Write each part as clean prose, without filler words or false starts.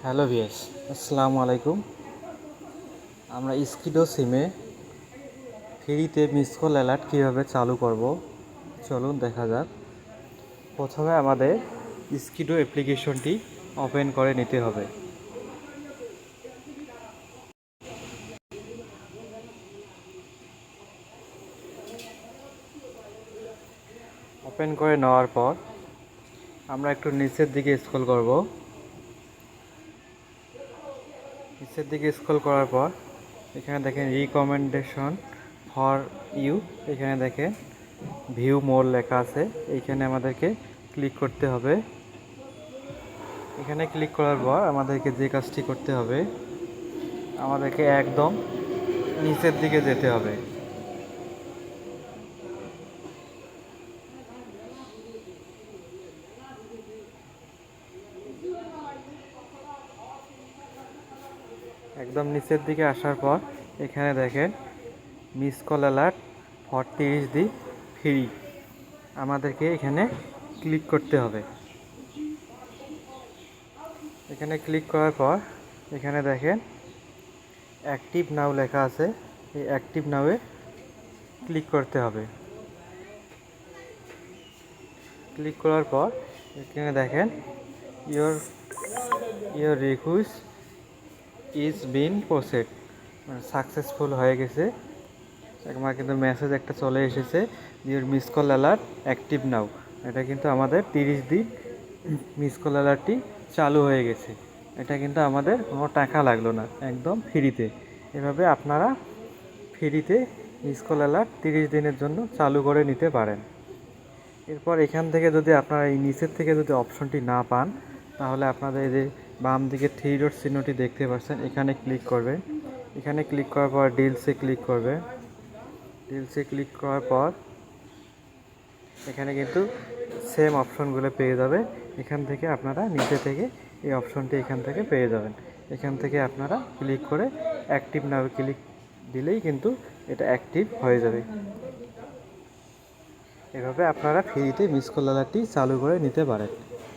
Hello VS, আসসালামু আলাইকুম। আমরা স্কিডো সিমে ফ্রিতে মিস কল অ্যালার্ট কীভাবে চালু করব চলুন দেখা যাক। প্রথমে আমাদের স্কিডো অ্যাপ্লিকেশনটি ওপেন করে নিতে হবে। ওপেন করে নেওয়ার পর আমরা একটু নিচের দিকে স্ক্রল করব। নিচের দিকে স্ক্রল করার পর এখানে দেখেন রিকমেন্ডেশন ফর ইউ, এখানে দেখেন ভিউ মোর লেখা আছে, এইখানে আমাদেরকে ক্লিক করতে হবে। এখানে ক্লিক করার পর আমাদেরকে যে কাজটি করতে হবে, আমাদেরকে একদম নিচের দিকে যেতে হবে। একদম নিচের দিকে আসার পর এখানে দেখেন মিস কল অ্যালার্ট ফর 30 দিন ফ্রি, আমাদেরকে এখানে ক্লিক করতে হবে। এখানে ক্লিক করার পর এখানে দেখেন অ্যাক্টিভ নাও লেখা আছে, এই অ্যাক্টিভ নাওয়ে ক্লিক করতে হবে। ক্লিক করার পর এখানে দেখেন your your request is bin proceed, successful হয়ে গেছে। আমার কিন্তু মেসেজ একটা চলে এসেছে, your miss call alert active নাও। এটা কিন্তু আমাদের 30 দিন মিস কল অ্যালার্টটি চালু হয়ে গেছে। এটা কিন্তু আমাদের কোনো টাকা লাগলো না, একদম ফ্রিতে। এভাবে আপনারা ফ্রিতে মিস কল অ্যালার্ট 30 দিনের জন্য চালু করে নিতে পারেন। এরপর এখান থেকে যদি আপনারা এই নিচের থেকে যদি অপশনটি না পান, তাহলে আপনাদের এই যে বাম দিকে 3 ডট চিহ্নটি দেখতে পাচ্ছেন, এখানে ক্লিক করবেন। এখানে ক্লিক করার পর ডিলসে ক্লিক করবেন। ডিলসে ক্লিক করার পর এখানে কিন্তু সেম অপশনগুলো পেয়ে যাবে। এখান থেকে আপনারা নিচে থেকে এই অপশনটি এখান থেকে পেয়ে যাবেন। এখান থেকে আপনারা ক্লিক করে অ্যাক্টিভ নাও ক্লিক দিলেই কিন্তু এটা অ্যাক্টিভ হয়ে যাবে। এভাবে আপনারা ফ্রিতে মিস কল অ্যালার্টটি চালু করে নিতে পারেন।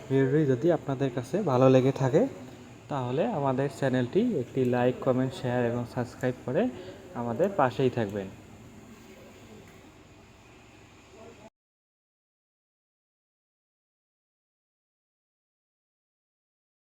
ভিডিওটি যদি আপনাদের কাছে ভালো লেগে থাকে তাহলে আমাদের চ্যানেলটি একটি লাইক, কমেন্ট, শেয়ার এবং সাবস্ক্রাইব করে আমাদের পাশেই থাকবেন।